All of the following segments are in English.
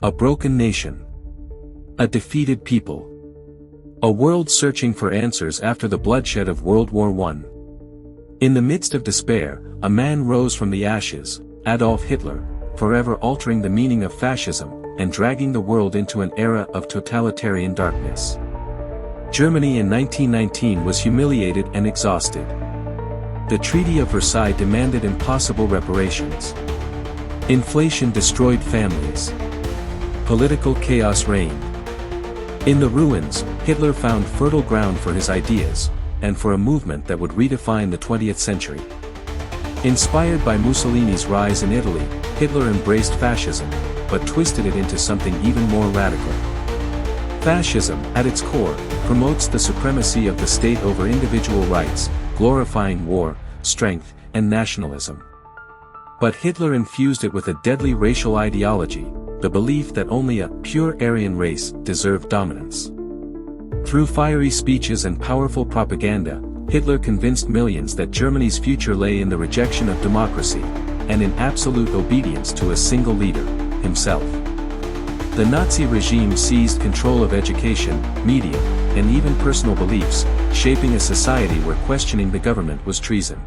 A broken nation. A defeated people. A world searching for answers after the bloodshed of World War I. In the midst of despair, a man rose from the ashes, Adolf Hitler, forever altering the meaning of fascism, and dragging the world into an era of totalitarian darkness. Germany in 1919 was humiliated and exhausted. The Treaty of Versailles demanded impossible reparations. Inflation destroyed families. Political chaos reigned. In the ruins, Hitler found fertile ground for his ideas, and for a movement that would redefine the 20th century. Inspired by Mussolini's rise in Italy, Hitler embraced fascism, but twisted it into something even more radical. Fascism, at its core, promotes the supremacy of the state over individual rights, glorifying war, strength, and nationalism. But Hitler infused it with a deadly racial ideology, the belief that only a pure Aryan race deserved dominance. Through fiery speeches and powerful propaganda, Hitler convinced millions that Germany's future lay in the rejection of democracy, and in absolute obedience to a single leader, himself. The Nazi regime seized control of education, media, and even personal beliefs, shaping a society where questioning the government was treason.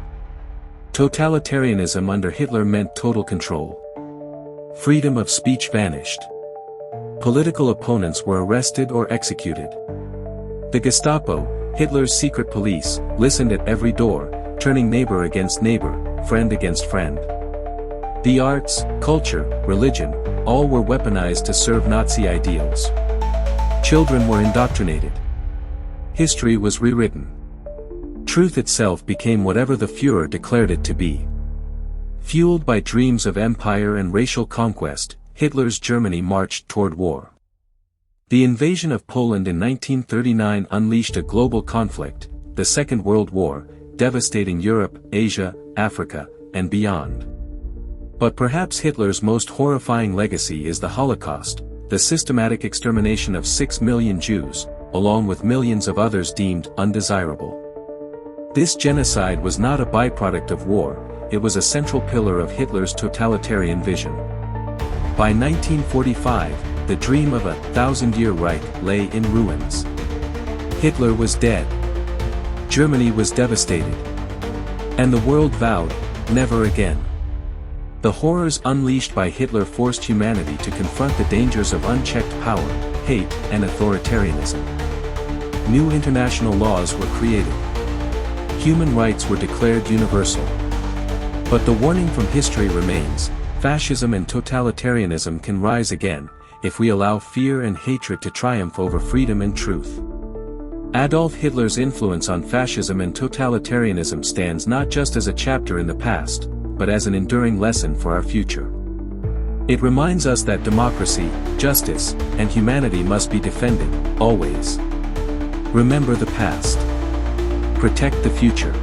Totalitarianism under Hitler meant total control. Freedom of speech vanished. Political opponents were arrested or executed. The Gestapo, Hitler's secret police, listened at every door, turning neighbor against neighbor, friend against friend. The arts, culture, religion, all were weaponized to serve Nazi ideals. Children were indoctrinated. History was rewritten. Truth itself became whatever the Führer declared it to be. Fueled by dreams of empire and racial conquest, Hitler's Germany marched toward war. The invasion of Poland in 1939 unleashed a global conflict, the Second World War, devastating Europe, Asia, Africa, and beyond. But perhaps Hitler's most horrifying legacy is the Holocaust, the systematic extermination of 6 million Jews, along with millions of others deemed undesirable. This genocide was not a byproduct of war, it was a central pillar of Hitler's totalitarian vision. By 1945, the dream of a thousand-year Reich lay in ruins. Hitler was dead. Germany was devastated. And the world vowed, never again. The horrors unleashed by Hitler forced humanity to confront the dangers of unchecked power, hate, and authoritarianism. New international laws were created. Human rights were declared universal. But the warning from history remains: fascism and totalitarianism can rise again, if we allow fear and hatred to triumph over freedom and truth. Adolf Hitler's influence on fascism and totalitarianism stands not just as a chapter in the past, but as an enduring lesson for our future. It reminds us that democracy, justice, and humanity must be defended, always. Remember the past. Protect the future.